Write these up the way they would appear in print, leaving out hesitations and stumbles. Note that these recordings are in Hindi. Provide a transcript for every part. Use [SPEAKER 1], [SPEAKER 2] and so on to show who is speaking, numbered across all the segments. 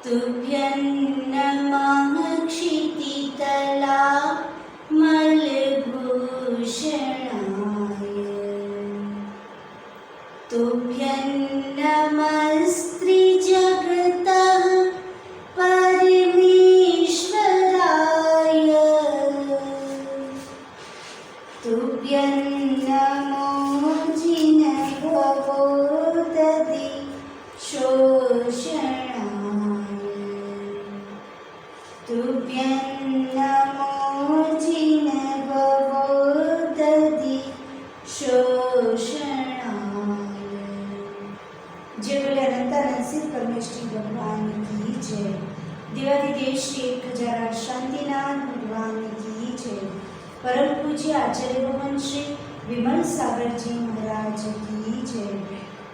[SPEAKER 1] तुभ्यं नमः क्षितितला मलभूषणाय। तुभ्यं नमस्त्रिजगतः परमेश्वराय। तुभ्यं नमो जिनभवोदधिशोषणाय। तुभ्यं नमो जिनभवोदधिशोषणाय। जय बोले अनंतानंद सिद्ध परमेश्वरी भगवान की जय। देवाधिदेव श्री 1008 शांतिनाथ भगवान की जय। परम पूज्य आचार्य भगवान श्री विमल सागर जी महाराज की जय।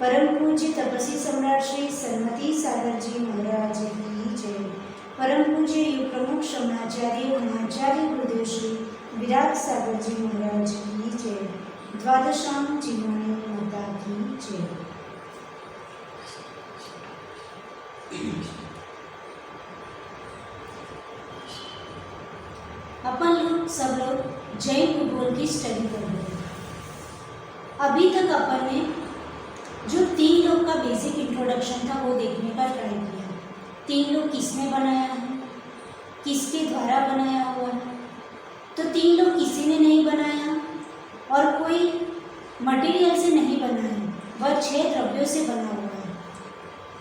[SPEAKER 1] परम पूज्य तपस्वी सम्राट श्री सन्मति सागर जी महाराज की जय। परम पूज्य युग प्रमुख श्रवणाचार्य महाचार्य गुरुदेव श्री विराट सागर जी महाराज की जय। द्वादशाम जीवनी माता की जय। अपन लोग सब लोग जैन भूगोल की स्टडी कर रहे हैं। अभी तक अपन ने जो 3 लोग का बेसिक इंट्रोडक्शन था वो देखने का ट्राई किया। 3 लोग किसने बनाया है, किसके द्वारा बनाया हुआ है। तो 3 लोग किसी ने नहीं बनाया और कोई मटेरियल से नहीं बना है, वह 6 द्रव्यों से बना हुआ है।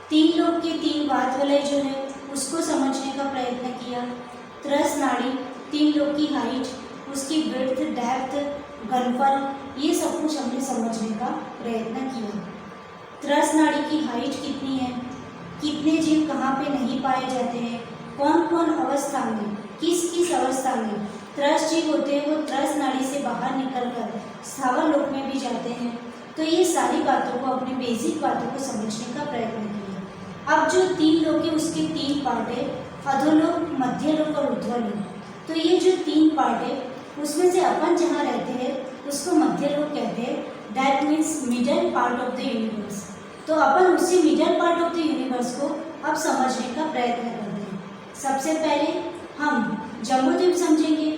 [SPEAKER 1] 3 लोग के 3 बात वाले जो है उसको समझने का प्रयत्न किया। त्रस नाड़ी, 3 लोग की हाइट, उसकी विड्थ, डेप्थ, घनफल, ये सब कुछ हमने समझने का प्रयत्न किया। त्रस नाड़ी की हाइट कितनी है, कितने जीव कहाँ पे नहीं पाए जाते हैं, कौन कौन अवस्था में, किस किस अवस्था में त्रस जीव होते हैं, वो त्रस नाड़ी से बाहर निकलकर स्थावर लोक में भी जाते हैं। तो ये सारी बातों को, अपनी बेसिक बातों को समझने का प्रयत्न किया। अब जो 3 लोग है उसके 3 पार्ट है, अधोलोक, मध्यलोक और ऊर्ध्वलोक। तो ये जो 3 पार्ट है उसमें से अपन जहाँ रहते हैं उसको मध्यलोक कहते हैं। That means middle part of the universe. तो अपन उसी middle part of the universe को अब समझने का प्रयत्न करते हैं। सबसे पहले हम जम्बूद्वीप समझेंगे।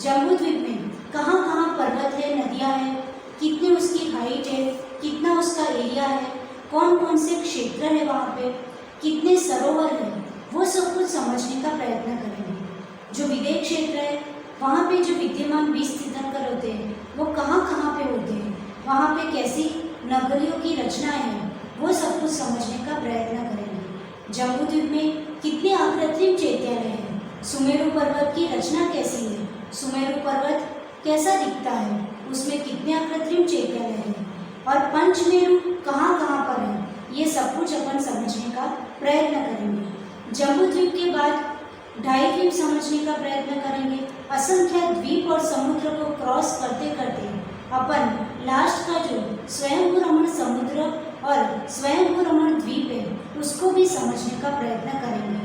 [SPEAKER 1] जम्बूद्वीप में कहाँ कहाँ पर्वत है, नदियाँ हैं, कितनी उसकी हाइट है, कितना उसका एरिया है, कौन कौन से क्षेत्र है वहाँ पे, कितने सरोवर हैं, वो सब कुछ समझने का प्रयत्न करेंगे। जो विदेश क्षेत्र है वहाँ पे जो विद्यमान 20 तीर्थंकर होते हैं वो कहाँ कहाँ पे होते हैं, वहाँ पे कैसी नगरियों की रचनाएं हैं, वो सब कुछ समझने का प्रयत्न करेंगे। जम्बूद्वीप में कितने अकृत्रिम चैत्यालय हैं, सुमेरु पर्वत की रचना कैसी है, सुमेरु पर्वत कैसा दिखता है, उसमें कितने अकृत्रिम चैत्यालय हैं, और पंचमेरु कहाँ कहाँ पर है, ये सब कुछ अपन समझने का प्रयत्न करेंगे। जम्बूद्वीप के बाद 2.5 द्वीप समझने का प्रयत्न करेंगे। असंख्य द्वीप और समुद्र को क्रॉस करते करते अपन लास्ट का जो स्वयंभू रमण समुद्र और स्वयंभू रमण द्वीप है उसको भी समझने का प्रयत्न करेंगे।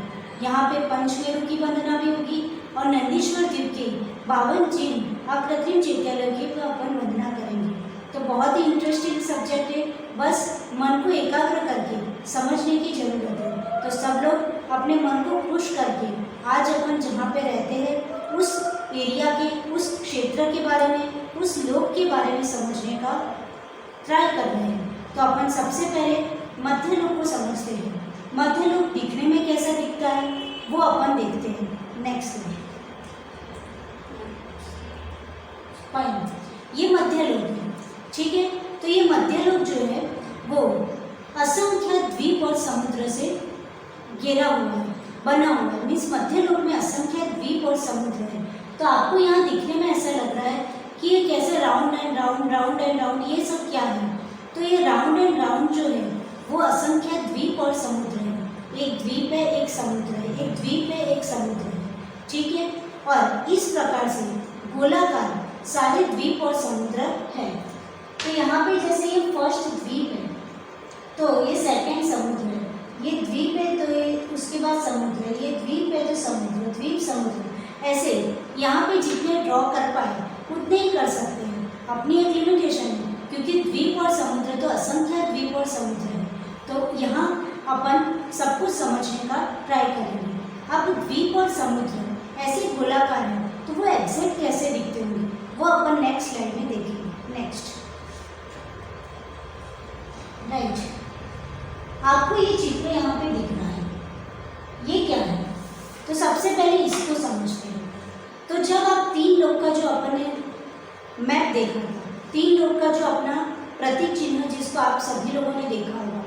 [SPEAKER 1] यहाँ पे पंचमेरु की वंदना भी होगी और नंदीश्वर द्वीप के 52 चिन्ह अकृत्रिम चैत्यालय की अपन वंदना करेंगे। तो बहुत ही इंटरेस्टिंग सब्जेक्ट है, बस मन को एकाग्र करके समझने की जरूरत है। तो सब लोग अपने मन को खुश करके आज अपन जहाँ पे रहते हैं उस एरिया के, उस क्षेत्र के बारे में, उस लोक के बारे में समझने का ट्राई कर रहे हैं। तो अपन सबसे पहले मध्य लोक को समझते हैं। मध्य लोक दिखने में कैसा दिखता है वो अपन देखते हैं। नेक्स्ट पॉइंट, ये मध्य लोक है, ठीक है। तो ये मध्य लोक जो है वो असंख्य द्वीप और समुद्र से घेरा हुआ है, बना हुआ है। मीन्स मध्य लोक में असंख्य द्वीप और समुद्र है। तो आपको यहाँ दिखने में ऐसा लग रहा है कि ये कैसे round and round, round and round, ये सब क्या है। तो ये राउंड एंड राउंड जो है वो असंख्य द्वीप और समुद्र है। एक द्वीप है, एक समुद्र है, एक द्वीप है, एक समुद्र है, ठीक है। और इस प्रकार से गोलाकार सारे द्वीप और समुद्र है। तो यहाँ पे जैसे ये फर्स्ट द्वीप है तो ये सेकंड समुद्र है, ये द्वीप है तो ये उसके बाद समुद्र है, ये द्वीप है तो समुद्र, द्वीप समुद्र। ऐसे यहाँ पे जितने ड्रॉ कर पाए उतने ही कर सकते हैं, अपनी एक लिमिटेशन है, क्योंकि द्वीप और समुद्र तो असंख्य द्वीप और समुद्र है। तो यहाँ अपन सब कुछ समझने का ट्राई करेंगे। अब द्वीप और समुद्र ऐसे गोलाकार है तो वो एग्जैक्ट कैसे दिखते होंगे वो अपन नेक्स्ट स्लाइड में देखेंगे। नेक्स्ट राइट, आपको ये चित्र यहाँ पे दिख रहा है, ये क्या है? तो सबसे पहले इसको समझते हैं। तो जब आप तीन लोग का जो अपन ने मैप देखा था, तीन लोग का जो अपना प्रतीक चिन्ह जिसको आप सभी लोगों ने देखा होगा,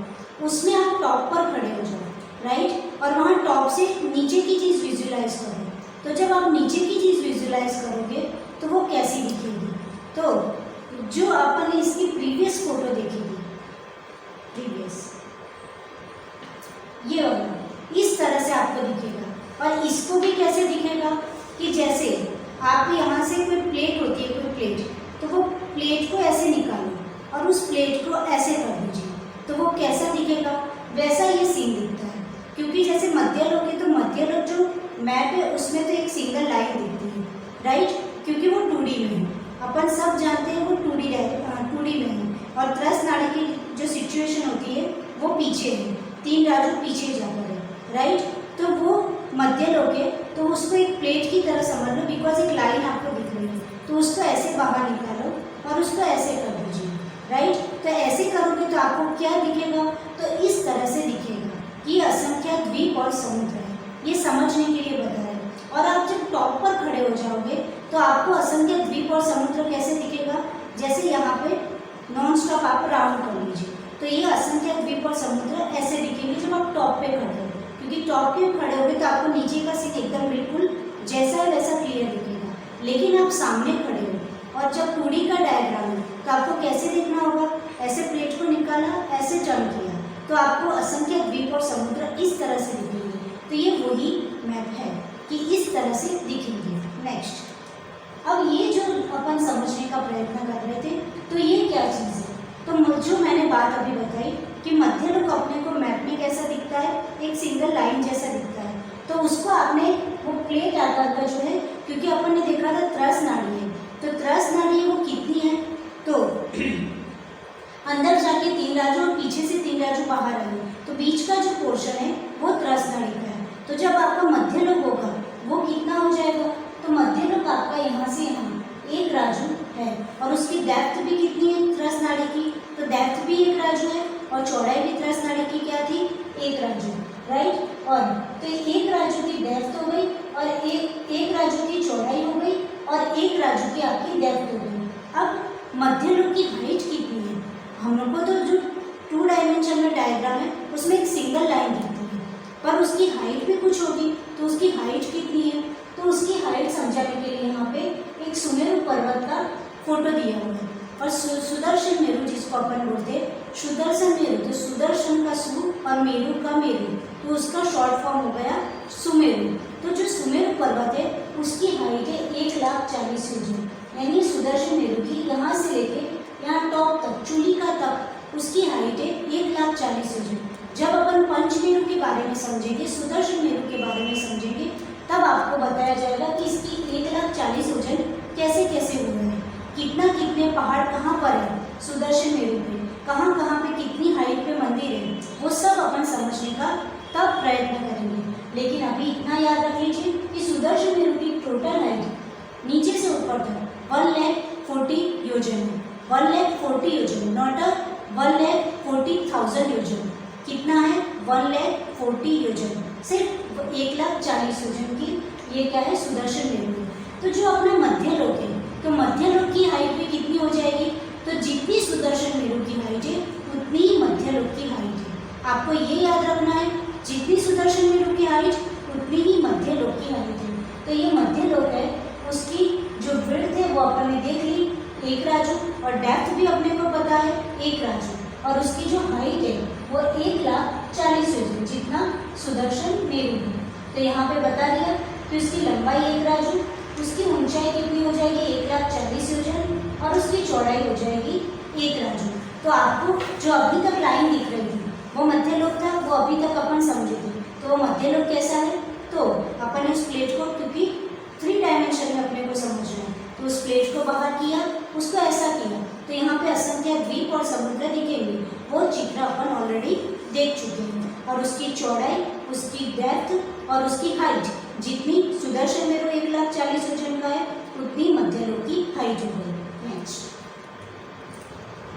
[SPEAKER 1] उसमें आप टॉप पर खड़े हो जाओ, राइट, और वहाँ टॉप से नीचे की चीज़ विजुलाइज करो। तो जब आप नीचे की चीज़ विजुलाइज करोगे तो वो कैसी दिखेगी? तो जो अपन ने इसकी प्रीवियस फोटो देखी थी, प्रीवियस ये वाला, इस तरह से आपको दिखेगा। और इसको भी कैसे दिखेगा कि जैसे आप यहाँ से कोई प्लेट होती है, कोई प्लेट, तो वो प्लेट को ऐसे निकालो और उस प्लेट को ऐसे कर दीजिए, तो वो कैसा दिखेगा? वैसा ये सीन दिखता है। क्योंकि जैसे मध्यलोक है तो मध्यलोक जो मैप है उसमें तो एक सिंगल लाइन दिखती है, राइट, क्योंकि वो 2D में है। अपन सब जानते हैं वो 2D में है। और त्रस्त नाड़ी की जो सिचुएशन होती है वो पीछे है, तीन राजू पीछे जाकर है, राइट। तो वो मध्यलोक है तो उसको एक प्लेट की तरह समझ लो, बिकॉज एक लाइन आपको दिख रही है, तो उसको ऐसे बाहर निकालो और उसको ऐसे कर दीजिए, राइट। तो ऐसे करोगे तो आपको क्या दिखेगा? तो इस तरह से दिखेगा कि असंख्य द्वीप और समुद्र है। ये समझने के लिए बताया। और आप जब टॉप पर खड़े हो जाओगे तो आपको असंख्य द्वीप और समुद्र कैसे दिखेगा? जैसे यहाँ पे नॉन स्टॉप आप राउंड कर लीजिए, तो ये असंख्य द्वीप और समुद्र ऐसे दिखेंगे जब आप टॉप पे खड़े हो। क्योंकि टॉप पे खड़े होगे तो आपको नीचे का सीन एकदम बिल्कुल जैसा है वैसा क्लियर दिखेगा। लेकिन आप सामने खड़े हो और जब 2D का डायग्राम है तो आपको कैसे देखना होगा? ऐसे प्लेट को निकाला, ऐसे टर्न किया, तो आपको असंख्य द्वीप और समुद्र इस तरह से दिखेंगे। तो ये वही मैप है कि इस तरह से दिखेंगे। नेक्स्ट, अब ये जो अपन समझने का प्रयत्न कर रहे थे, तो ये क्या चीज़ है? तो जो मैंने बात अभी बताई कि मध्यलोक अपने को मैप में कैसा दिखता है? एक सिंगल लाइन जैसा दिखता है। तो उसको आपने वो प्लेट आकार का जो है, क्योंकि अपन ने देखा था त्रस्त नाड़ी है, तो त्रस्त नाड़ी वो कितनी है? तो अंदर जाके तीन राजू और पीछे से तीन राजू बाहर आए, तो बीच का जो पोर्शन है वो त्रस्त नाड़ी का है। तो जब आपका मध्यलोक होगा वो कितना हो जाएगा? तो मध्यलोक आपका यहाँ से यहाँ एक राजू है और उसकी डेप्थ भी कितनी है त्रस्त नाड़ी की? तो डेप्थ भी एक राजू है और चौड़ाई भी त्रस्त नाड़ी की क्या थी? एक राजू, राइट। और तो एक राजू की डेप्थ हो गई और एक राजू की चौड़ाई हो गई और एक राजू की आपकी डेप्थ हो गई। अब मध्यलोक की हाइट कितनी है? हम लोग को तो जो 2 डायमेंशन में डायग्राम है उसमें एक सिंगल लाइन दिखती है, पर उसकी हाइट भी कुछ होगी। तो उसकी हाइट कितनी है? तो उसकी हाइट समझाने के लिए यहाँ पे एक सुमेरु पर्वत का फोटो दिया हुआ है। और सुदर्शन मेरु जिसको अपन बोलते हैं, सुदर्शन मेरु, तो सुदर्शन का सु और मेरु का मेरु, तो उसका शॉर्ट फॉर्म हो गया सुमेरु। तो जो सुमेरु पर्वत है उसकी हाइट है 1,40,000 योजन, यानी सुदर्शन मेरु की यहाँ से लेके यहाँ टॉप तक, चूलिका तक, उसकी हाइट है 1,40,000 योजन। जब अपन पंचमेरु के बारे में समझेंगे, सुदर्शन मेरु के बारे में समझेंगे, तब आपको बताया जाएगा कि इसकी 1,40,000 योजन कैसे कैसे हो रहे हैं, कितने पहाड़ कहाँ पर है सुदर्शन मेरु पे, कहाँ पे कितनी हाइट पे मंदिर है, वो सब अपन समझने का तब प्रयत्न करेंगे। लेकिन अभी इतना याद रख लीजिए कि सुदर्शन मेरु की टोटल हाइट नीचे से ऊपर तक 1,40,000 योजन है। 1,40,000 योजन, नॉट 1,40,000 योजन। कितना है? 1,40,000 योजन, सिर्फ 1,40,000 योजन की ये क्या है? सुदर्शन मेरु। तो जो अपना मध्यलोक है, तो मध्यलोक की हाइट भी कितनी हो जाएगी? तो जितनी सुदर्शन मेरु की हाइट है उतनी ही मध्यलोक की हाइट है। आपको ये याद रखना है, जितनी सुदर्शन मेरु की हाइट उतनी ही मध्यलोक की हाइट है। तो ये मध्यलोक है, उसकी जो विड्थ है वो अपन ने देख ली, एक राजू, और डेप्थ भी अपने को पता है एक राजू, और उसकी जो हाइट है वो 1,40,000 योजन, जितना सुदर्शन मेरु है। तो यहाँ पे बता दिया कि उसकी लंबाई एक राजू, उसकी ऊंचाई कितनी हो जाएगी? 1,40,000 योजन, और उसकी चौड़ाई हो जाएगी एक राजू। तो आपको जो अभी तक लाइन दिख रही थी वो मध्यलोक था, वो अभी तक अपन समझे थे। तो वो मध्यलोक कैसा है? तो अपन ने उस प्लेट को, क्योंकि 3 डायमेंशन में अपने को समझना है, तो उस प्लेट को बाहर किया, उसको ऐसा किया, तो यहाँ पे असंख्य द्वीप और समुद्र दिखेंगे। वो चित्र अपन ऑलरेडी देख चुके हैं। और उसकी चौड़ाई, उसकी डेप्थ और उसकी हाइट जितनी सुदर्शन मेरू 1,40,000 वजन का है उतनी मध्यलोक की हाइट हो गई। नेक्स्ट,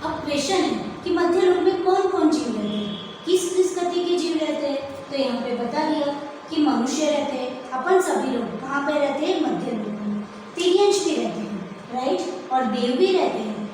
[SPEAKER 1] अब क्वेश्चन है कि मध्यलोक में कौन कौन जीव रहते हैं, किस किस गति के जीव रहते हैं। तो यहाँ पे बता दिया कि मनुष्य रहते हैं, अपन सभी लोग कहाँ पे रहते हैं, मध्यलोक में। तिर्यंश भी रहते हैं, राइट, और देव भी रहते हैं।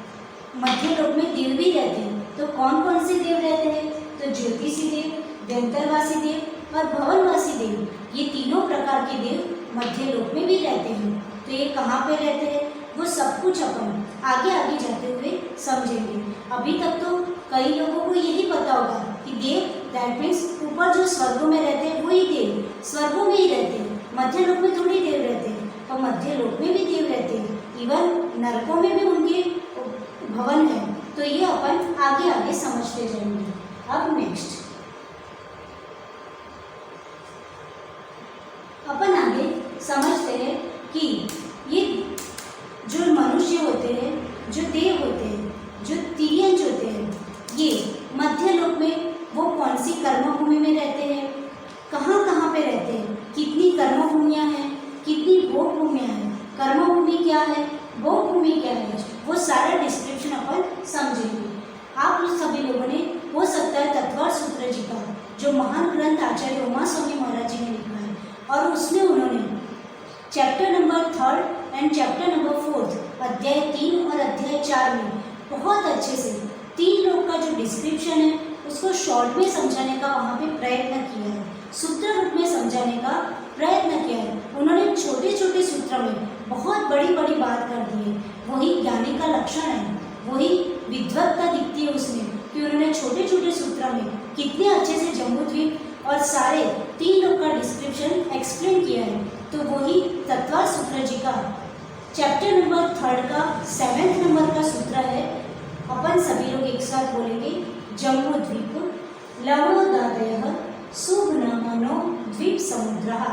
[SPEAKER 1] मध्यलोक में देव भी रहते हैं। तो कौन कौन से देव रहते हैं, तो ज्योतिषी देव, व्यंतरवासी देव और भवनवासी देव, ये तीनों प्रकार के देव मध्यलोक में भी रहते हैं। तो ये कहाँ पे रहते हैं, वो सब कुछ अपन आगे आगे जाते हुए समझेंगे। अभी तक तो कई लोगों को यही पता होगा कि देव दैट मीन्स ऊपर जो स्वर्गों में रहते हैं वही देव स्वर्गों में ही रहते हैं, मध्यलोक में थोड़ी देव रहते हैं। और मध्यलोक में भी देव रहते हैं, इवन नरकों में भी उनके भवन है। तो ये अपन आगे आगे समझते जाएंगे। अब नेक्स्ट अपन आगे समझते हैं कि ये जो मनुष्य होते हैं, जो देव होते हैं, जो तिर्यंश होते हैं, ये मध्यलोक में वो कौन सी कर्मभूमि में रहते हैं, कहाँ कहाँ पे रहते हैं, कितनी कर्मभूमियाँ हैं, कितनी भोग भूमियाँ हैं, कर्मभूमि क्या है, भोग भूमि क्या है, वो सारा डिस्क्रिप्शन अपन समझेंगे। आप सभी लोगों ने हो सकता है तत्वार सूत्र जी का जो महान ग्रंथ आचार्य उमा स्वामी महाराज जी ने लिखा है, और उसमें उन्होंने chapter number 3 and chapter number 4 अध्याय 3 और अध्याय 4 में बहुत अच्छे से 3 लोग का जो डिस्क्रिप्शन है उसको शॉर्ट में समझाने का वहाँ पे प्रयत्न किया है, सूत्र रूप में समझाने का प्रयत्न किया है। उन्होंने छोटे छोटे सूत्र में बहुत बड़ी बड़ी बात कर दी है। वही ज्ञानी का लक्षण है, वही विद्वत्ता दिखती है उसमें कि उन्होंने छोटे छोटे सूत्र में कितने अच्छे से जम्बूद्वीप और सारे 3 लोग का डिस्क्रिप्शन एक्सप्लेन किया है। तो वही तत्वार सूत्र जी का चैप्टर नंबर 3 का 7th नंबर का सूत्र है। अपन सभी लोग एक साथ बोलेंगे, जम्बूद्वीप लवणोदादयः शुभनामनो द्वीप समुद्रः।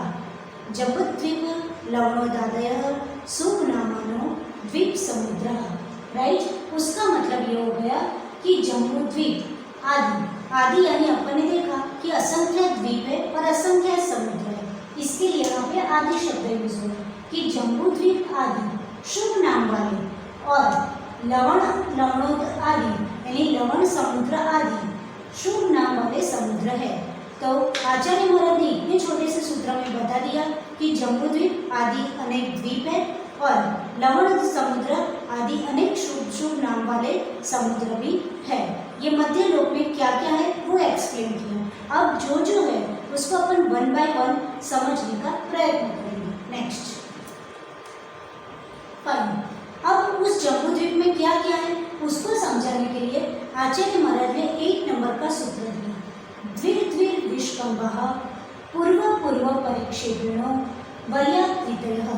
[SPEAKER 1] जम्बूद्वीप लवणोदादयः शुभनामनो द्वीप समुद्रः, राइट। उसका मतलब ये हो गया कि जम्बूद्वीप आदि, आदि यानी अपन ने देखा कि असंख्य द्वीप है और असंख्य समुद्र है, इसके लिए यहाँ पे आदि शब्द यूज हुआ कि जम्बूद्वीप आदि शुभ नाम वाले और लवणोद आदि यानी लवण समुद्र आदि शुभ नाम वाले समुद्र है। तो आचार्य महाराज ने इतने छोटे से सूत्र में बता दिया कि जम्बूद्वीप आदि अनेक द्वीप है और लवण समुद्र आदि अनेक शुभ शुभ नाम वाले समुद्र भी है। ये मध्यलोक में क्या क्या है वो एक्सप्लेन किया। अब जो है उसको अपन 1 by 1 समझने का प्रयत्न करेंगे। Next fine. अब उस जम्बूद्वीप में क्या क्या है उसको समझाने के लिए आचार्य महाराज ने 8 नंबर का सूत्र दिया, द्विर्द्विर विष्कंभः पूर्व पूर्व परिक्षेपिणो वलयाकृतयः।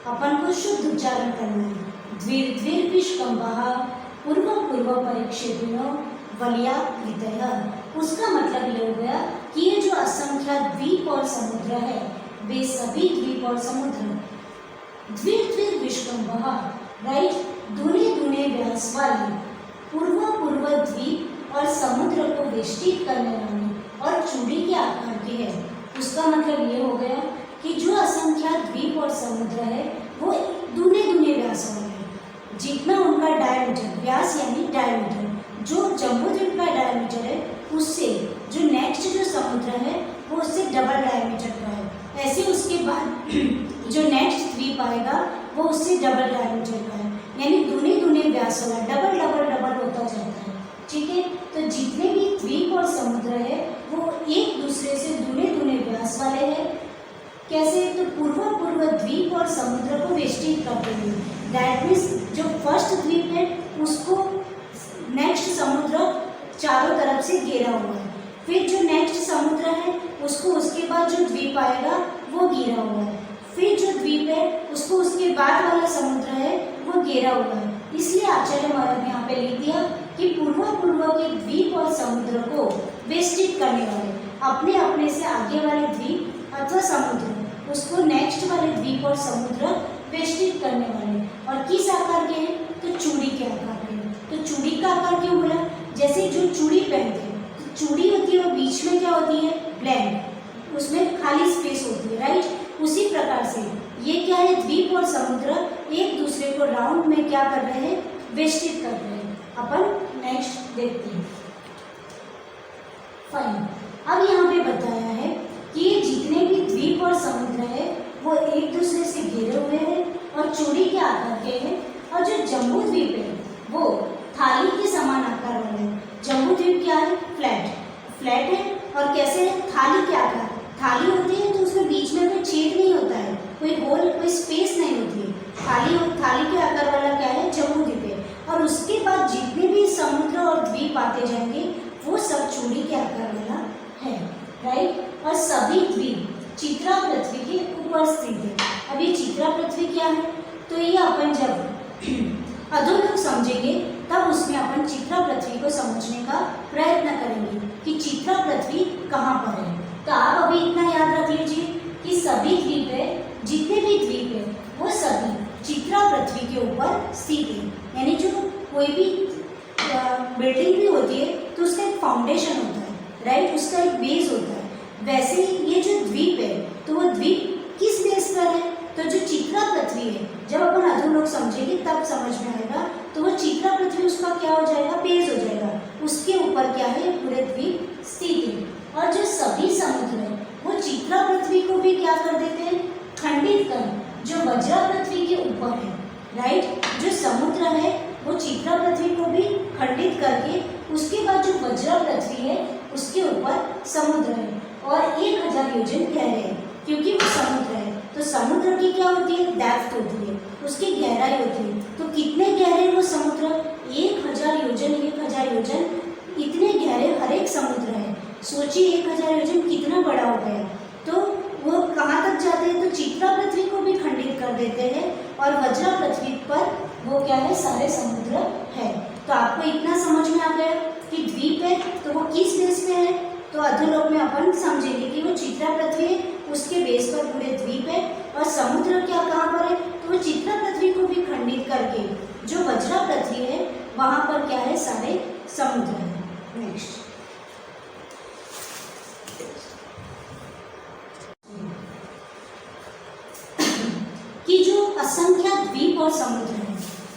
[SPEAKER 1] अपन को शुद्ध उच्चारण करना है, द्विर्द्विर विष्कंभः पूर्व पूर्व परिक्षेपिणो वलयाकृतयः। उसका मतलब ये हो गया कि ये जो असंख्य द्वीप और समुद्र है वे सभी द्वीप और समुद्र द्विर्द्विर विष्कंभः, राइट, दूने दूने व्यास वाले पूर्व पूर्व द्वीप और समुद्र को वेष्टित करने वाले और चूड़ी के आकार के है। उसका मतलब ये हो गया कि जो असंख्य द्वीप और समुद्र है वो दूने दूने व्यास वाले हैं। जितना उनका डायमीटर, व्यास यानी डायमीटर, जो जम्बूद्वीप का डायमीटर है उससे जो नेक्स्ट जो समुद्र है वो उससे डबल डायमीटर का है। ऐसे उसके बाद जो नेक्स्ट द्वीप आएगा वो उससे डबल डायमीटर का है, यानी दूने दूने व्यास वाला, डबल डबल डबल होता जाता है। ठीक है, तो जितने भी द्वीप और समुद्र है वो एक दूसरे से दूने दूने व्यास वाले हैं। कैसे, तो पूर्व पूर्व द्वीप और समुद्र को वेष्टित करते हुए, दैट मीन्स जो फर्स्ट द्वीप है उसको नेक्स्ट समुद्र चारों तरफ से घेरा हुआ है, फिर जो नेक्स्ट समुद्र है उसको उसके बाद जो द्वीप आएगा वो घेरा हुआ है, फिर जो द्वीप है उसको उसके बाद वाला समुद्र है वो घेरा हुआ है। इसलिए आचार्य महाराज ने यहाँ पे लिख दिया कि पूर्व पूर्व के द्वीप और समुद्र को वेष्टित करने वाले, अपने अपने से आगे वाले द्वीप अथवा समुद्र उसको नेक्स्ट वाले द्वीप और समुद्र वेष्टित करने वाले, और किस आकार के हैं, तो चूड़ी के आकार के। तो चूड़ी का आकार क्यों बोला, जैसे जो चूड़ी पहनते हैं, तो चूड़ी होती है और बीच में क्या होती है, ब्लैंक, उसमें खाली स्पेस होती है, राइट। उसी प्रकार से ये क्या है, द्वीप और समुद्र एक दूसरे को राउंड में क्या कर रहे हैं, वेष्टित कर रहे हैं। अपन नेक्स्ट देखते हैं। फाइन, अब यहाँ पे बताया है कि ये जितने भी द्वीप और समुद्र है वो एक दूसरे से घिरे हुए हैं और चूड़ी के आकार के हैं, और जो जम्बू द्वीप है वो थाली के समान आकार वाला है। जम्बू द्वीप क्या है, फ्लैट है, और कैसे है, थाली के आकार, थाली होती है तो उसमें बीच में कोई छेद नहीं होता है, कोई होल, कोई स्पेस नहीं होती है, थाली के आकार वाला क्या है, जम्बू द्वीप है। और उसके बाद जितने भी समुद्र और द्वीप आते जाएंगे वो सब चूड़ी के आकार वाला है, राइट। और सभी द्वीप चित्रा पृथ्वी के ऊपर स्थित है। अब ये चित्रा पृथ्वी क्या है, तो ये अपन जब अधोलोक समझेंगे तब उसमें अपन चित्रा पृथ्वी को समझने का प्रयत्न करेंगे कि चित्रा पृथ्वी कहाँ पर है। तो आप अभी इतना याद रख लीजिए कि सभी द्वीप है, जितने भी द्वीप है वो सभी चित्रा पृथ्वी के ऊपर स्थित है। यानी जो कोई भी बिल्डिंग भी होती है तो उसका एक फाउंडेशन होता है, राइट, उसका एक बेस होता है। वैसे ही ये जो द्वीप है तो वो द्वीप किस बेस पर है, तो जो चित्रा पृथ्वी है, जब अपन अधोलोक समझेंगे तब समझ में आएगा, तो वो चित्रा पृथ्वी उसका क्या हो जाएगा, बेस हो जाएगा, उसके ऊपर क्या है, पूरे द्वीप स्थित है। और जो सभी समुद्र है वो चित्रा पृथ्वी को भी क्या कर देते हैं, खंडित कर, जो वज्रा पृथ्वी के ऊपर है, राइट, जो समुद्र है वो चित्रा पृथ्वी को भी खंडित करके उसके बाद जो वज्रा पृथ्वी है उसके ऊपर समुद्र है और 1000 योजन गहरे है, क्योंकि वो समुद्र है। तो समुद्र की क्या होती है, डेप्थ होती है, उसकी गहराई होती है। तो कितने गहरे वो समुद्र, 1000 योजन इतने गहरे हर एक समुद्र है। सोचिए 1000 योजन कितना बड़ा हो गया। तो वो कहाँ तक जाते हैं, तो चित्रा पृथ्वी को भी खंडित कर देते हैं और वज्रा पृथ्वी पर वो क्या है, सारे समुद्र है। तो आपको इतना समझ में आ गया कि द्वीप है तो वो किस बेस पे है, तो अधोलोक में अपन समझेंगे कि वो चित्रा पृथ्वी है, उसके बेस पर पूरे द्वीप है। और समुद्र क्या कहाँ पर है, तो वो चित्रा पृथ्वी को भी खंडित करके जो वज्रा पृथ्वी है वहाँ पर क्या है, सारे समुद्र है। नेक्स्ट कि जो असंख्य द्वीप और समुद्र है,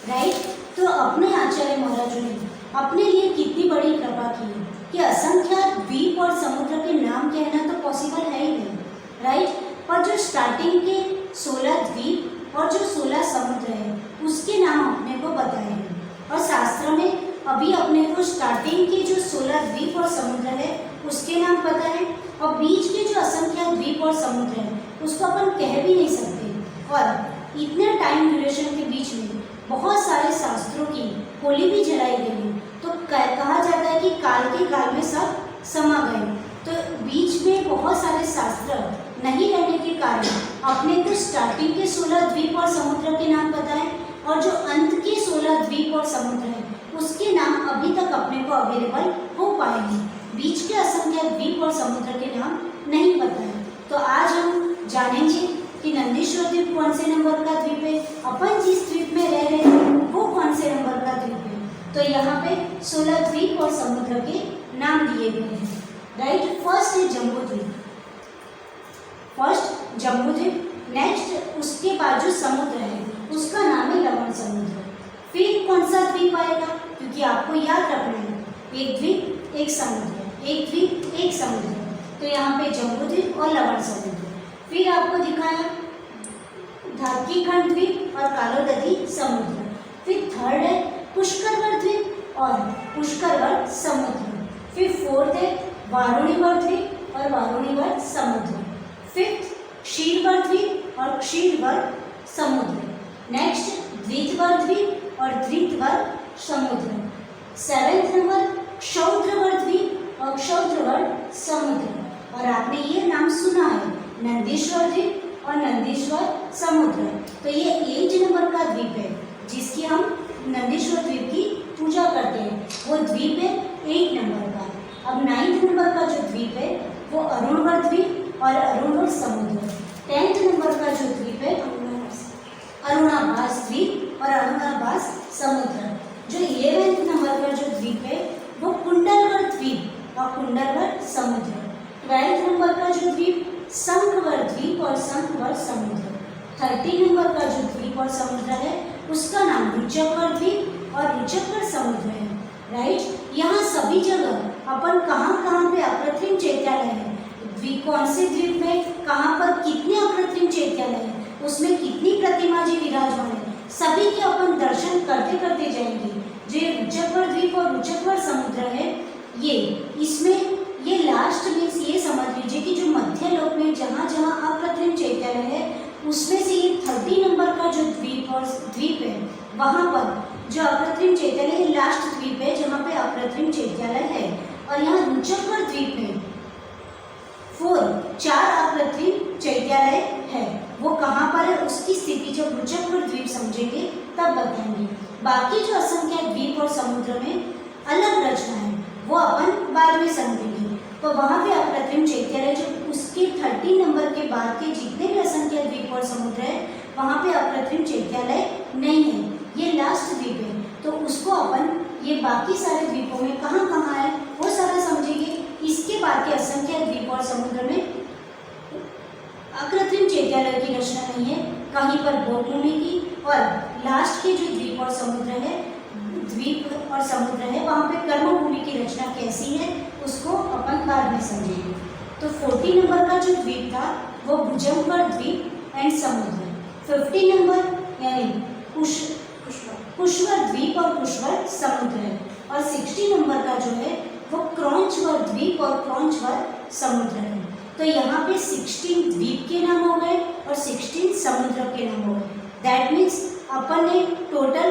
[SPEAKER 1] राइट, तो अपने आचार्य महाराजों ने अपने लिए कितनी बड़ी कृपा की कि असंख्य द्वीप और समुद्र के नाम कहना तो पॉसिबल है ही नहीं, राइट। पर जो स्टार्टिंग के 16 द्वीप और जो 16 समुद्र है उसके नाम अपने को बताए हैं। और शास्त्र में अभी अपने को स्टार्टिंग के जो 16 द्वीप और समुद्र है उसके नाम पता है, और बीच के जो असंख्य द्वीप और समुद्र है उसको अपन कह भी नहीं सकते। और इतने टाइम ड्यूरेशन के बीच में बहुत सारे शास्त्रों की होली भी जलाई गई, तो कहा जाता है कि काल के काल में सब समा गए। तो बीच में बहुत सारे शास्त्र नहीं रहने के कारण अपने को स्टार्टिंग के 16 द्वीप और समुद्र के नाम पता है, और जो अंत के 16 द्वीप और समुद्र हैं उसके नाम अभी तक अपने को अवेलेबल हो पाएंगे। बीच के असंख्य द्वीप और समुद्र के नाम नहीं पता है। तो आज हम जानेंगे कि नंदीश्वर द्वीप कौन से नंबर का द्वीप है, अपन जिस द्वीप में रह रहे हैं वो कौन से नंबर का द्वीप है। तो यहाँ पे 16 द्वीप और समुद्र के नाम दिए गए हैं, राइट। फर्स्ट है जम्बू द्वीप, फर्स्ट जम्बू द्वीप। नेक्स्ट उसके बाद जो समुद्र है उसका नाम है लवण समुद्र। फिर कौन सा द्वीप आएगा, क्योंकि आपको याद रखना है एक द्वीप एक समुद्र, एक द्वीप एक समुद्र। तो यहाँ पे जम्बू द्वीप और लवण समुद्र। फिर आपको दिखाया धारकीखंड द्वीप और कालोदधी समुद्र। फिर थर्ड है पुष्करवर द्वीप और पुष्करवर समुद्र। फिर फोर्थ है वारुणीवर द्वीप और वारुणीवर समुद्र। फिफ्थ क्षीरवर द्वीप और क्षीरवर समुद्र। नेक्स्ट द्वितवर द्वीप और द्वितवर समुद्र। सेवेंथ नंबर क्षौद्रवर द्वीप और क्षौद्रवर समुद्र। और आपने ये नाम सुना है नंदीश्वर द्वीप और नंदीश्वर समुद्र। तो ये 8 नंबर का द्वीप है जिसकी हम नंदीश्वर द्वीप की पूजा करते हैं, वो द्वीप है 8 नंबर का। अब 9th नंबर का जो द्वीप है वो अरुणवर द्वीप और अरुणवर समुद्र। 10th नंबर का जो द्वीप है अरुणाभास द्वीप और अरुणाभास समुद्र। जो 11th नंबर का जो द्वीप है वो कुंडलवर द्वीप और कुंडलवर समुद्र। 12 नंबर का जो द्वीप शंखवर द्वीप और शंखवर समुद्र। 13 नंबर का जो द्वीप और समुद्र है उसका नाम रुचकवर द्वीप और रुचकवर समुद्र है। राइट, यहाँ सभी जगह अपन कहाँ पे अकृत्रिम चैत्यालय है, कौन से द्वीप में कहाँ पर कितने अकृत्रिम चैत्यालय है, उसमें कितनी प्रतिमा जी विराजमान है, सभी के अपन दर्शन करते करते जाएंगे। जो रुचकवर द्वीप और रुचकवर समुद्र है ये इसमें ये लास्ट मीन्स ये समझ लीजिए कि जो मध्य लोक में जहाँ जहाँ अकृत्रिम चैत्यालय है उसमें से ये 30 नंबर का जो द्वीप है वहाँ पर जो अकृत्रिम चैत्यालय लास्ट द्वीप है जहाँ पे अकृत्रिम चैत्यालय है। और यहाँ रुचकवर द्वीप में 4 अकृत्रिम चैत्यालय है, वो कहाँ पर है उसकी स्थिति जब रुचकवर द्वीप समझेंगे तब बताएंगे। बाकी जो असंख्य द्वीप और समुद्र में अलग रचना है वो अपन बाद में समझेंगे। तो वहाँ पे अकृत्रिम चैत्यालय जो उसके 30 नंबर के बाद के जितने भी असंख्य द्वीप और समुद्र है वहाँ पे अकृत्रिम चैत्यालय नहीं है, ये लास्ट द्वीप है। तो उसको अपन ये बाकी सारे द्वीपों में कहाँ कहाँ है वो सारा समझेंगे। इसके बाद के असंख्य द्वीप और समुद्र में अकृत्रिम चैत्यालय की रचना नहीं है, कहीं पर भूमि की, और लास्ट के जो द्वीप और समुद्र है वहाँ पे कर्मभूमि की रचना कैसी है उसको अपन बाद में समझेंगे। तो 40 नंबर का जो द्वीप था वो भुजंगवर द्वीप एंड समुद्र। 50 नंबर यानी कुशवर द्वीप और कुशवर समुद्र है। और 60 नंबर का जो है वो क्रॉन्चवर द्वीप और क्रॉन्चवर समुद्र है। तो यहाँ पे 16 द्वीप के नाम हो गए और 16 समुद्र के नाम हो गए। दैट मीन्स अपन ने टोटल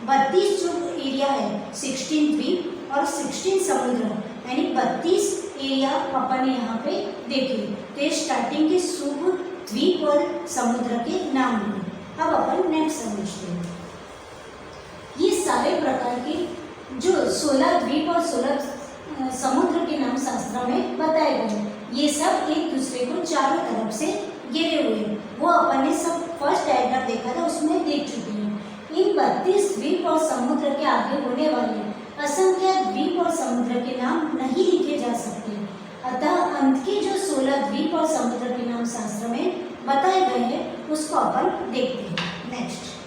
[SPEAKER 1] 32 जो एरिया है 16 द्वीप और 16 समुद्र यानी 32 एरिया अपन ने यहाँ पे देखे। तो ये स्टार्टिंग के शुभ द्वीप और समुद्र के नाम हुए। अब अपन नेक्स्ट समझते हैं। ये सारे प्रकार के जो 16 द्वीप और 16 समुद्र के नाम शास्त्र में बताए गए, ये सब एक दूसरे को चारों तरफ से घिरे हुए। वो अपन ने सब फर्स्ट डायग्राम देखा था उसमें देख चुके हैं। इन 32 द्वीप और समुद्र के आगे होने वाले असंख्य द्वीप और समुद्र के नाम नहीं लिखे जा सकते, अतः अंत के जो 16 द्वीप और समुद्र के नाम शास्त्र में बताए गए हैं उसको अपन देखते हैं। नेक्स्ट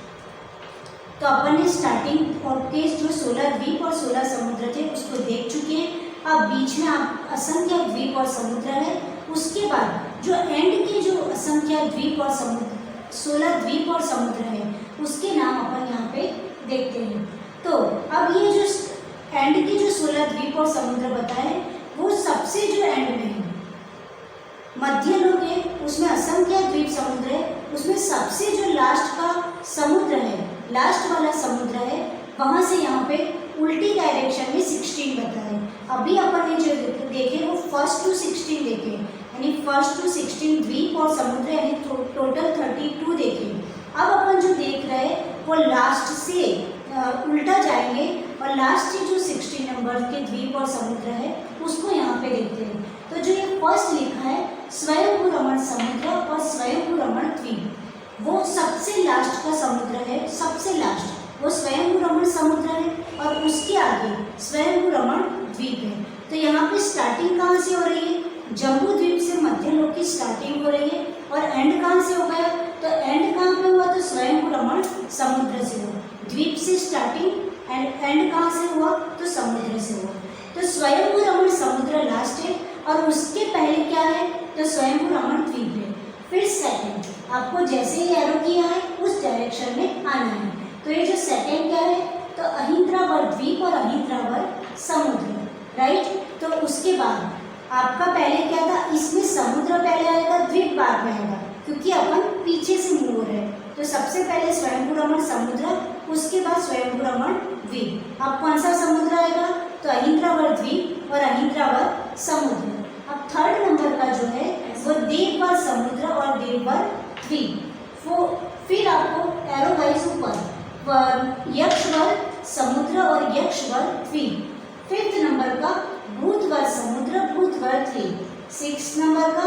[SPEAKER 1] तो अपन ने स्टार्टिंग और के जो 16 द्वीप और 16 समुद्र थे उसको देख चुके हैं। अब बीच में आप असंख्य द्वीप और समुद्र है, उसके बाद जो एंड के जो असंख्य द्वीप और समुद्र 16 द्वीप और समुद्र है उसके नाम अपन यहाँ पे देखते हैं। तो अब ये जो एंड के जो 16 द्वीप और समुद्र बताए वो सबसे जो एंड में है मध्य लोक है उसमें असंख्य द्वीप समुद्र है, उसमें सबसे जो लास्ट का समुद्र है लास्ट वाला समुद्र है वहाँ से यहाँ पे उल्टी डायरेक्शन में 16 बताए। अभी अपन ने जो देखे वो फर्स्ट टू 16 देखे यानी फर्स्ट टू 16 द्वीप और समुद्र यानी टोटल 32 देखे। अब अपन जो देख रहे हैं वो लास्ट से उल्टा जाएंगे और लास्ट के जो 16 नंबर के द्वीप और समुद्र है उसको यहाँ पे देखते हैं। तो जो ये फर्स्ट लिखा है स्वयंभू रमण समुद्र और स्वयंभू रमण द्वीप, वो सबसे लास्ट का समुद्र है, सबसे लास्ट वो स्वयंभू रमण समुद्र है और उसके आगे स्वयंभू रमण द्वीप है। तो यहाँ पे स्टार्टिंग कहाँ से हो रही है? जम्बू द्वीप से मध्य लोक की स्टार्टिंग हो रही है और एंड कहाँ से हो गया? तो एंड कहाँ पे हुआ? तो स्वयंभू रमण समुद्र से हुआ। द्वीप से स्टार्टिंग एंड कहाँ से हुआ? तो समुद्र से हुआ। तो स्वयंभू रमण समुद्र लास्ट है और उसके पहले क्या है? तो स्वयंभू रमण द्वीप है। फिर सेकंड आपको जैसे ही एरो किया है उस डायरेक्शन में आना है। तो ये जो सेकंड क्या है? तो अहिंद्रावर द्वीप और अहिंद्रावर समुद्र, राइट। तो उसके बाद आपका पहले क्या था? इसमें समुद्र पहले आएगा, द्वीप बाद में आएगा, क्योंकि अपन पीछे से मूव हो रहे हैं। तो सबसे पहले स्वयंभू रमण समुद्र, उसके बाद स्वयंभू रमण द्वीप। अब कौन सा समुद्र आएगा? तो अहिंद्रावर द्वीप और अहिंद्रावर समुद्र। अब थर्ड नंबर का जो है वो देववर समुद्र और देववर द्वीप। वो फिर आपको एरो वाइज ऊपर यक्षवर समुद्र और यक्षवर द्वीप। फिफ्थ नंबर का भूतवर समुद्र, भूतवर द्वीप। 6 नंबर का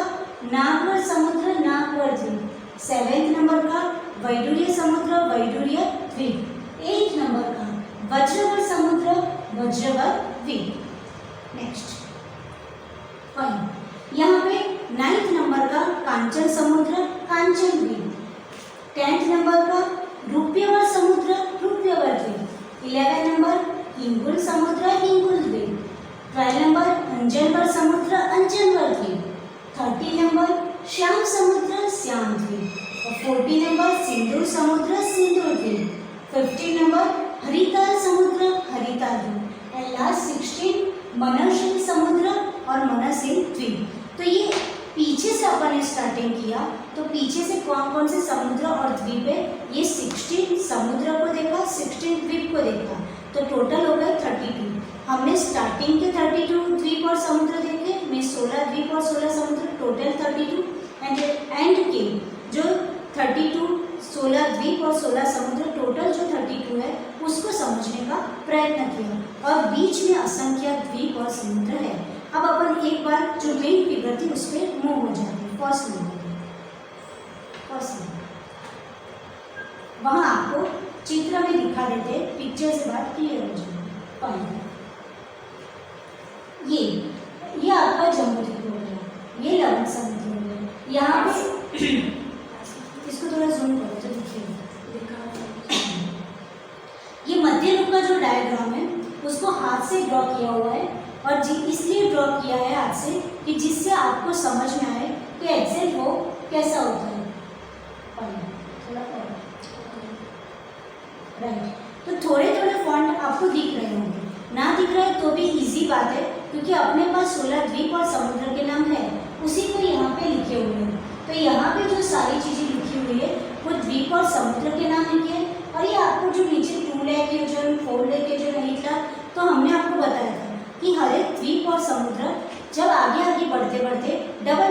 [SPEAKER 1] नागवर समुद्र, नागवर द्वीप। 7 नंबर का वैडूर्य समुद्र, वैडूर्य द्वीप। 8 नंबर का वज्रवर समुद्र, वज्रवर द्वीप। Next fine. यहाँ पे 9th नंबर का कांचन समुद्र कांचन द्वीप, 10th नंबर का रुप्यवर समुद्र रुप्यवर द्वीप, 11 नंबर हिंगुल समुद्र हिंगुल द्वीप, 12 नंबर अंजनवर समुद्र अंजनवर द्वीप, 30 नंबर श्याम समुद्र श्याम द्वीप, और 40 नंबर सिंदूर समुद्र सिंदूर द्वीप, 50 नंबर हरिताल समुद्र हरिताल द्वीप, एंड लास्ट 16 मनशिल समुद्र और मनशिल द्वीप। तो ये पीछे से अपन ने स्टार्टिंग किया, तो पीछे से कौन कौन से समुद्र और द्वीप है, ये 16 समुद्र को देखा, 16 द्वीप को देखा, तो टोटल हो गए 32। हमने स्टार्टिंग के 32 द्वीप और समुद्र देखे, में 16 द्वीप और 16 समुद्र, टोटल 32, एंड के जो 32 16 द्वीप और 16 समुद्र, टोटल जो 32 है उसको समझने का प्रयत्न किया, और बीच में असंख्य द्वीप और समुद्र है। अब अपन एक बार जो मेन फिगर थी उस पर मूव हो जाते हैं। फर्स्ट नंबर वहाँ आपको चित्र में दिखा देते, पिक्चर से बात क्लियर हो जाएगी। ये आपका जम्मू द्वीप हो गया, ये लवण समुद्र हो गया। यहाँ पे इसको थोड़ा जूम करो तो दिखेगा। ये मध्य रूप का जो डायग्राम है उसको हाथ से ड्रॉ किया हुआ है, और इसलिए ड्रॉ किया है हाथ से कि जिससे आपको समझ में आए कि एक्सेल वो कैसा होता है। राइट, तो थोड़े थोड़े फॉन्ट आपको दिख रहे होंगे, ना दिख रहा है तो भी इजी बात है, क्योंकि अपने पास 16 द्वीप और समुद्र के नाम है, उसी को यहाँ पे लिखे हुए हैं। तो यहाँ पे जो सारी चीज़ें लिखी हुई है वो द्वीप और समुद्र के नाम लिखे हैं, और ये आपको जो नीचे 2 लेके 4 लेके जो नहीं था, तो हमने आपको बताया था कि हर एक द्वीप और समुद्र जब आगे आगे बढ़ते बढ़ते डबल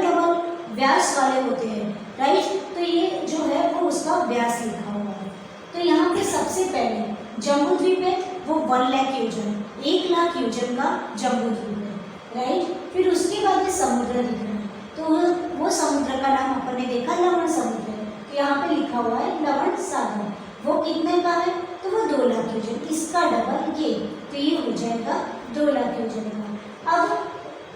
[SPEAKER 1] व्यास वाले होते हैं। राइट, तो ये जो है वो उसका व्यास लिखा हुआ है। तो यहाँ पे सबसे पहले जम्बू द्वीप है, वो 1 लाख योजन, 1 लाख योजन का जम्बू द्वीप है। राइट, फिर उसके बाद ये समुद्र दिख रहा है, तो वो समुद्र का नाम अपन ने देखा लवण समुद्र है। तो यहाँ पे लिखा हुआ है लवण सागर, वो कितने का है, तो वो 2 लाख योजन, इसका डबल ये, तो ये हो जाएगा 2 लाख योजन का। अब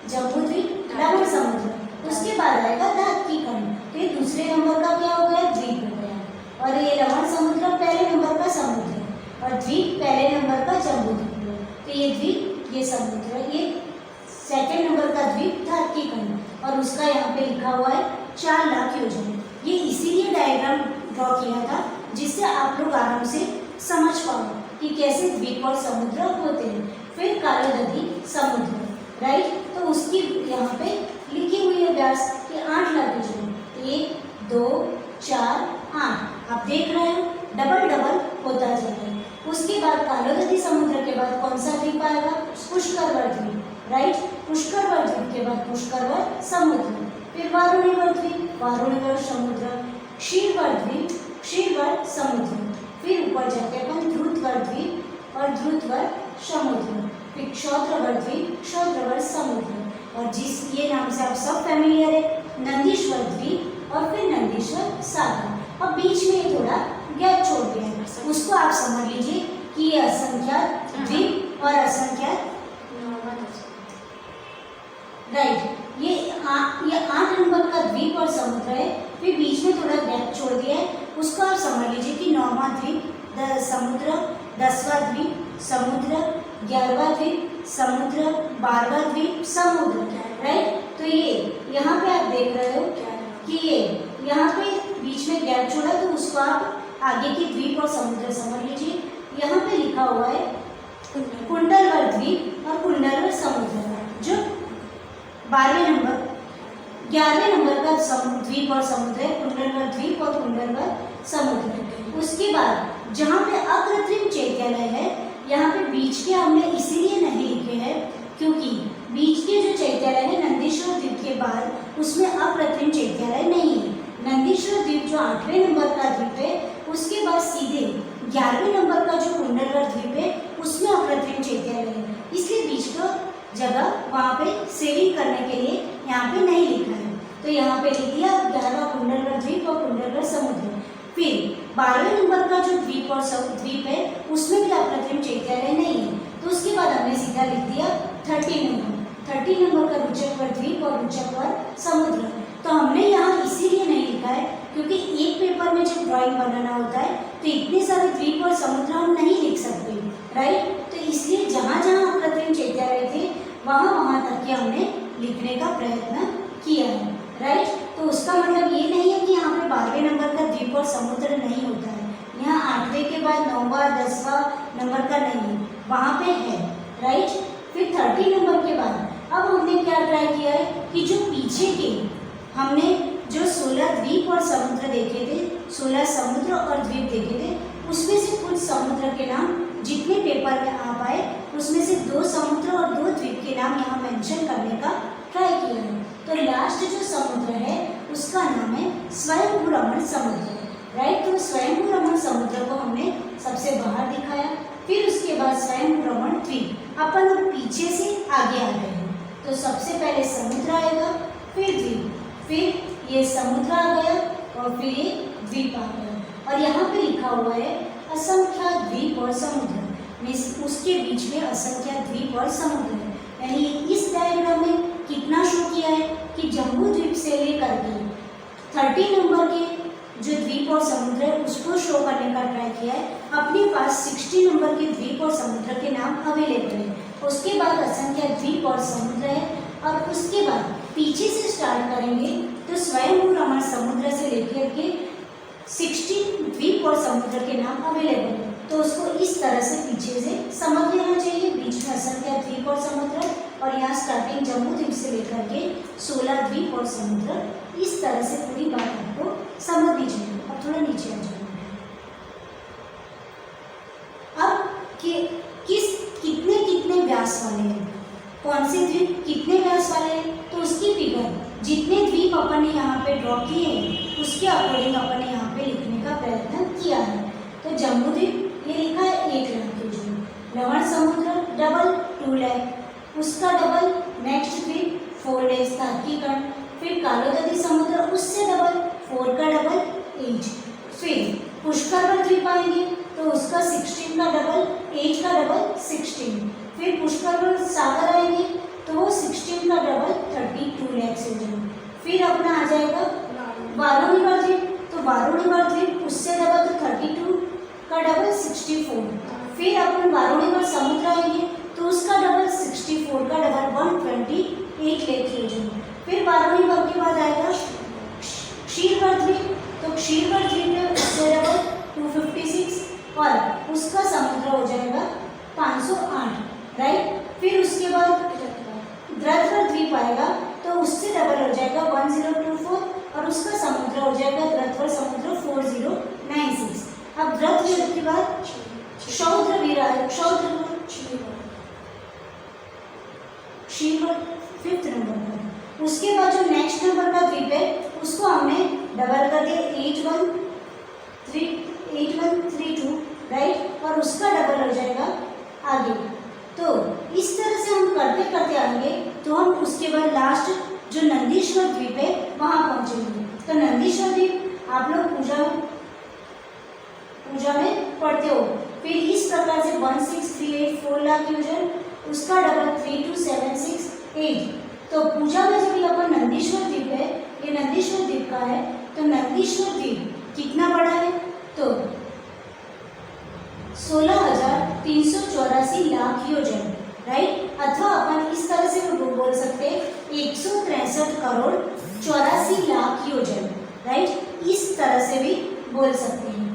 [SPEAKER 1] जम्बू द्वीप लवण समुद्र, उसके बाद आएगा दात की कर्ण, तो ये दूसरे नंबर का क्या हो गया, द्वीप हो गया, और ये लवण समुद्र पहले नंबर का समुद्र है, और द्वीप पहले नंबर का जम्बू द्वीप है। तो ये द्वीप ये समुद्र, ये सेकेंड नंबर का द्वीप दात की कर्ण, और उसका यहाँ पे लिखा हुआ है 4 लाख योजन। ये इसीलिए डायग्राम ड्रॉ किया था जिससे आप लोग आराम से समझ पाओ कि कैसे द्वीप और समुद्र होते हैं। फिर कालोदधी समुद्र, राइट, तो उसकी यहाँ पे लिखी हुई है व्यास कि 8 लाख योजन, 1 2 4 8, आप देख रहे हो डबल होता जा रहा है। उसके बाद कालोदधी समुद्र के बाद कौन सा द्वीप आएगा, पुष्करवर द्वीप। राइट, पुष्करवर द्वीप के बाद पुष्करवर समुद्र, फिर वारुणीवर द्वीप, वारुणीवर समुद्र, क्षीरवर द्वीप, क्षीरवर समुद्र, फिर ऊपर जाके अपन ध्रुतवर द्वीप और ध्रुतवर समुद्र, फिर क्षौत्रवर द्वीप, क्षौत्रवर समुद्र, और जिस ये नाम से आप सब फैमिलियर है, नंदीश्वर द्वीप और फिर नंदीश्वर सागर। अब बीच में ये थोड़ा गैप छोड़ दिया है, उसको आप समझ लीजिए कि ये असंख्यात द्वीप और असंख्यात, राइट, ये 8 नंबर का द्वीप और समुद्र है, फिर बीच में थोड़ा गैप छोड़ दिया है, उसको आप समझ लीजिए कि 9वां द्वीप समुद्र, 10वां द्वीप समुद्र, 11वां द्वीप समुद्र, 12वां द्वीप समुद्र। राइट, तो ये यहाँ पे आप देख रहे हो कि ये यहाँ पे बीच में गैप छोड़ा, तो उसको आप आगे की द्वीप और समुद्र समझ लीजिए। यहाँ पे लिखा हुआ है कुंडलवर द्वीप और कुंडलवर समुद्र, जो 12वें नंबर 11वें नंबर का द्वीप और समुद्र है, कुंडलवर द्वीप और कुंडलवर समुद्र। उसके बाद जहाँ पे अकृत्रिम चैत्यालय है, यहाँ पे बीच के हमने इसीलिए नहीं लिखे हैं क्योंकि बीच के जो चैत्यालय है नंदीश्वर द्वीप के बाद उसमें अकृत्रिम चैत्यालय नहीं है। नंदीश्वर द्वीप जो 8वें नंबर का द्वीप है, उसके बाद सीधे 11वें नंबर का जो कुंडलवर द्वीप है उसमें अकृत्रिम चैत्यालय है, इसलिए बीच का जगह वहाँ पे सेविंग करने के लिए यहाँ पे नहीं लिखा है। तो यहाँ पे लिख दिया 11वां कुंडलवर द्वीप और कुंडलवर समुद्र। फिर 12वें नंबर का जो द्वीप और द्वीप है उसमें भी अकृत्रिम चैत्यालय नहीं है, तो उसके बाद हमने सीधा लिख दिया 30 नंबर 30 नंबर का रुचकवर द्वीप और रुचकवर समुद्र। तो हमने यहाँ इसीलिए नहीं लिखा है क्योंकि एक पेपर में जब ड्राइंग बनाना होता है तो इतने सारे द्वीप और समुद्र हम नहीं लिख सकते, राइट। तो इसलिए जहाँ जहाँ अप्रतिम चैत्यालय थे वहाँ वहाँ तक के हमने लिखने का प्रयत्न किया है, राइट। तो उसका मतलब ये नहीं है कि यहाँ पे 12वें नंबर का द्वीप और समुद्र नहीं होता है। यहाँ 8वें के बाद 9वां 10वां नंबर का नहीं है, वहाँ पे है, राइट। फिर 30 नंबर के बाद अब हमने क्या ट्राई किया है कि जो पीछे के हमने जो 16 द्वीप और समुद्र देखे थे, 16 समुद्र और द्वीप देखे थे, उसमें से कुछ समुद्र के नाम जितने पेपर में आ पाए उसमें से 2 समुद्र और 2 द्वीप के नाम यहाँ मेंशन करने का ट्राई किया है। तो लास्ट जो समुद्र है उसका नाम है स्वयंभू रमण समुद्र, राइट। तो स्वयंभू रमण समुद्र को हमने सबसे बाहर दिखाया, फिर उसके बाद स्वयंभू रमण द्वीप अपन लोग पीछे से आगे आ गए हैं। तो सबसे पहले समुद्र आएगा, फिर द्वीप, फिर ये समुद्र आ गया और फिर ये द्वीप आ गया। और यहाँ पे लिखा हुआ है असंख्या द्वीप और समुद्र, उसके बीच में असंख्या द्वीप और समुद्र है। यानी इस डायग्राम में कितना शो किया है कि जम्बू द्वीप से लेकर के 30 नंबर के जो द्वीप और समुद्र है उसको शो करने का ट्राई किया है। अपने पास 60 नंबर के द्वीप और समुद्र के नाम अवेलेबल है। उसके बाद असंख्या द्वीप और समुद्र है और उसके बाद पीछे से स्टार्ट करेंगे तो स्वयंभू रमण समुद्र से लेकर के 60 द्वीप और समुद्र के नाम अवेलेबल है। तो उसको इस तरह से पीछे से समझ लेना चाहिए, बीच में असंख्या द्वीप और समुद्र और यहाँ स्टार्टिंग जम्बू द्वीप से लेकर के 16 द्वीप और समुद्र। इस तरह से पूरी बात आपको समझ लीजिए। अब थोड़ा नीचे आ जाएंगे। अब कितने कितने व्यास वाले हैं, कौन से द्वीप कितने व्यास वाले हैं, तो उसकी फिगर जितने द्वीप अपन ने यहाँ पे ड्रॉ किए हैं उसके अकॉर्डिंग अपन ने यहाँ पे लिखने का प्रयत्न किया है। तो जम्बू द्वीप ये लिखा है 1 लाख के, रमण समुद्र डबल 2 लाख, उसका डबल नेक्स्ट द्वीप 4 डेज तार्किकण, फिर कालोदधी समुद्र उससे डबल 4 का डबल 8, फिर पुष्कर द्वीप आएंगे तो उसका 16 का डबल 8 का डबल 16, फिर पुष्कर सागर आएंगे तो वो 16 का डबल 32 लाख से हो जाएगा। फिर अपना आ जाएगा वारुणिका द्वीप, तो वारुणिका द्वीप उससे डबल तो 32 का डबल 64, फिर अपन वारुणिका समुद्र आएंगे तो उसका डबल 64 का डबल 128 लाख हो जाएगा। फिर वारुणिका के बाद आएगा क्षीरवद द्वीप, तो क्षीरवद द्वीप में उससे डबल 256 और उसका समुद्र हो जाएगा 508, राइट। फिर उसके बाद द्रतवर द्वीप आएगा तो उससे डबल हो जाएगा 1024 और उसका समुद्र हो जाएगा द्रतवर समुद्र 4096। अब द्रतवर के बाद क्षौद्रवीर आएगा, क्षीरवद 5th नंबर पर। उसके बाद जो नेक्स्ट नंबर का द्वीप है उसको हमने डबल कर दिया 8132, राइट, और उसका डबल हो जाएगा आगे। तो इस तरह से हम करते करते आएंगे तो हम उसके बाद लास्ट जो नंदीश्वर द्वीप है वहाँ पहुँचेंगे। तो नंदीश्वर द्वीप आप लोग पूजा में पढ़ते हो। फिर इस प्रकार से 16384 लाख यूजन, उसका डबल 32768। तो पूजा में जब अपन नंदीश्वर द्वीप है, ये नंदीश्वर द्वीप का है, तो नंदीश्वर द्वीप कितना बड़ा है तो 16,384 लाख योजन, राइट। अथवा अपन इस तरह से बोल सकते हैं 163 करोड़ 84 लाख योजन, राइट, इस तरह से भी बोल सकते हैं।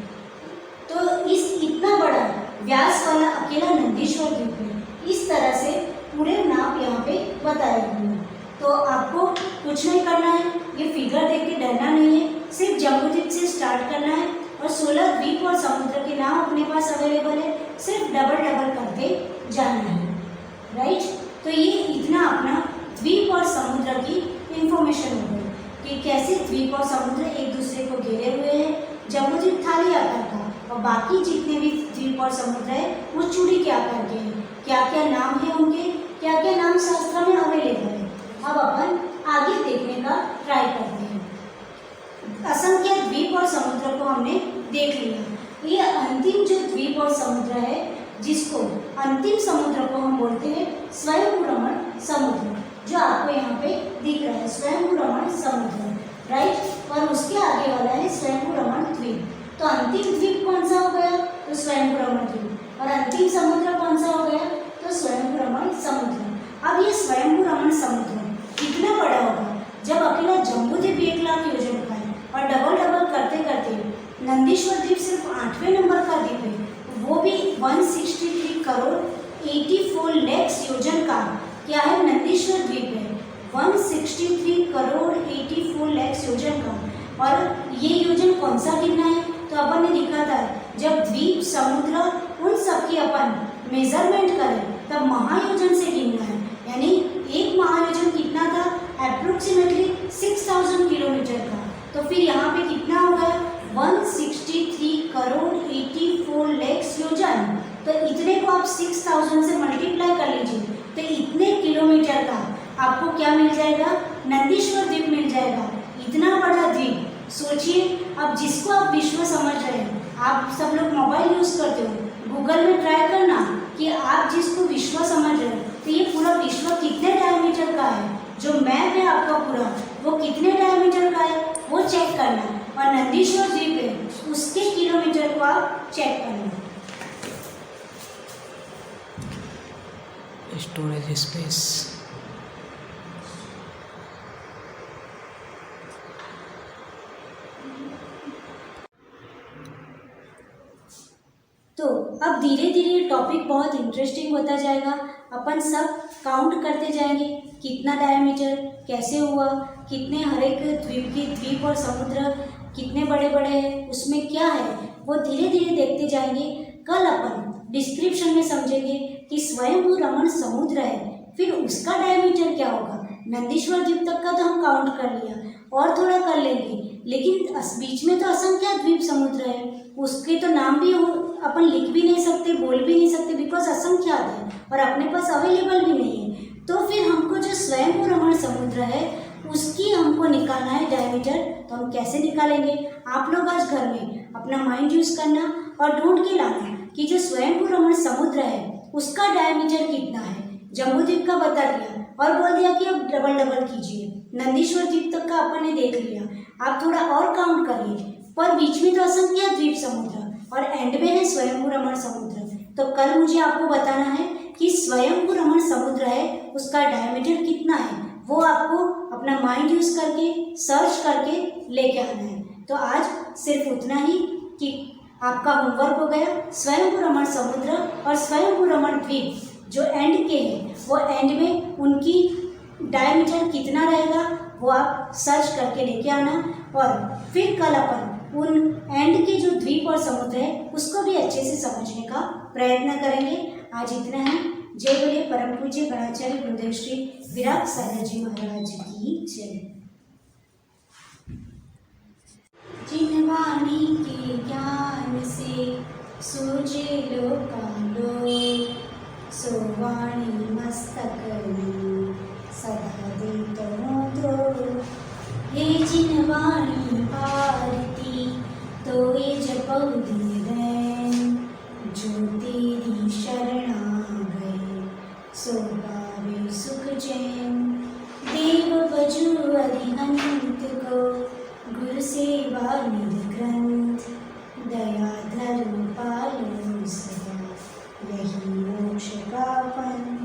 [SPEAKER 1] तो इस इतना बड़ा व्यास वाला अकेला नंदीश्वर द्वीप है। इस तरह से पूरे नाप यहाँ पे बताए हुए हैं। तो आपको कुछ नहीं करना है, ये फिगर देख के डरना नहीं है, सिर्फ जम्बू द्वीप से स्टार्ट करना है और 16 द्वीप और समुद्र के नाम अपने पास अवेलेबल है, सिर्फ डबल करते जाना है, राइट। तो ये इतना अपना द्वीप और समुद्र की इंफॉर्मेशन हो गई कि कैसे द्वीप और समुद्र एक दूसरे को घेरे हुए हैं। जम्बू द्वीप थाली आकार का और बाकी जितने भी द्वीप और समुद्र है वो चूड़ी के आकार के हैं। क्या क्या नाम है उनके, क्या क्या नाम शास्त्र में अवेलेबल है। अब अपन आगे देखने का ट्राई करते हैं। असंख्य द्वीप और समुद्र को हमने देख लिया। ये अंतिम जो द्वीप और समुद्र है जिसको अंतिम समुद्र को हम बोलते हैं स्वयंभू रमण समुद्र। जो आपको यहाँ पे दिख रहा है, स्वयंभू रमण समुद्र, राइट। और उसके आगे वाला है स्वयंभू रमण द्वीप। तो अंतिम द्वीप कौन सा हो गया, तो स्वयंभू रमण द्वीप। और अंतिम समुद्र कौन सा हो गया, तो स्वयंभू रमण समुद्र। अब ये स्वयंभू रमण समुद्र कितना बड़ा होगा, जब अकेला जम्बूद्वीप 1 लाख योजन का है और डबल डबल करते करते नंदीश्वर द्वीप सिर्फ 8वें नंबर का द्वीप है, वो भी 163 करोड़ 84 लाख योजन का क्या है, नंदीश्वर द्वीप है, 163 करोड़ 84 लाख योजन का। और ये योजन कौन सा गिनना है, तो अपन ने लिखा था जब द्वीप समुद्र उन सब की अपन मेजरमेंट करें तब महायोजन से गिनना है। यानी एक महायोजन कितना था, अप्रोक्सीमेटली 6000 किलोमीटर का। तो फिर यहाँ पे कितना हो गया, 163 करोड़ 84 लाख योजन। तो इतने को आप 6000 से मल्टीप्लाई कर लीजिए, तो इतने किलोमीटर का आपको क्या मिल जाएगा, नंदीश्वर द्वीप मिल जाएगा। इतना बड़ा द्वीप सोचिए। अब जिसको आप विश्व समझ रहे हैं, आप सब लोग मोबाइल यूज़ करते हो, गूगल में ट्राई करना कि आप जिसको विश्व समझ रहे हो, तो ये पूरा विश्व कितने डायमीटर का है, जो मैप है आपका पूरा वो कितने डायमीटर का है वो चेक करना। और नंदीश्वर द्वीप है उसके किलोमीटर को आप चेक करना।
[SPEAKER 2] स्टोरेज स्पेस,
[SPEAKER 1] तो अब धीरे धीरे टॉपिक बहुत इंटरेस्टिंग होता जाएगा। अपन सब काउंट करते जाएंगे, कितना डायमीटर, कैसे हुआ, कितने हर एक द्वीप की द्वीप और समुद्र कितने बड़े बड़े हैं, उसमें क्या है वो धीरे धीरे देखते जाएंगे। कल अपन डिस्क्रिप्शन में समझेंगे कि स्वयंभू रमण समुद्र है, फिर उसका डायमीटर क्या होगा। नंदीश्वर द्वीप तक का तो हम काउंट कर लिया, और थोड़ा कर लेंगे, लेकिन बीच में तो असंख्य द्वीप समुद्र है, उसके तो नाम भी अपन लिख भी नहीं सकते, बोल भी नहीं सकते, बिकॉज असंख्यात है और अपने पास अवेलेबल भी नहीं है। तो फिर हमको जो स्वयंभू रमण समुद्र है उसकी हमको निकालना है डायमीटर। तो हम कैसे निकालेंगे, आप लोग आज घर में अपना माइंड यूज करना और ढूंढ के लाना कि जो स्वयंभू रमण समुद्र है उसका डायमीटर कितना है। जम्बूद्वीप का बता दिया और बोल दिया कि अब डबल डबल कीजिए। नंदीश्वर द्वीप तक का अपन ने देख लिया, आप थोड़ा और काउंट करिए, पर बीच में तो असंख्य द्वीप समुद्र और एंड में है स्वयंभू रमण समुद्र। तो कल मुझे आपको बताना है कि स्वयंभू रमण समुद्र है उसका डायमीटर कितना है, वो आपको अपना माइंड यूज करके सर्च करके लेके आना है। तो आज सिर्फ उतना ही कि आपका होमवर्क हो गया। स्वयंभू रमण समुद्र और स्वयंभू रमण द्वीप जो एंड के हैं वो एंड में उनकी डायमीटर कितना रहेगा वो आप सर्च करके लेके आना। और फिर कल अपन उन एंड के जो द्वीप और समुद्र है उसको भी अच्छे से समझने का प्रयत्न करेंगे। आज इतना ही। जय बोले परम पूज्य गणाचार्य गुरुदेव श्री विराट सागर जी महाराज की जय। जिन वाणी के ज्ञान से सूझे लोकालो, सो वाणी मस्तक में सदा देत हूँ तो। हे जिन वाणी आरती तो ये जपऊ दिन, जो तेरी शरणा गए सो पावे सुख चैन। देव बजू अरिहंत को गुरु सेवा निधि ग्रंथ, दया धर्म पालो सदा यही मोक्ष का पंथ।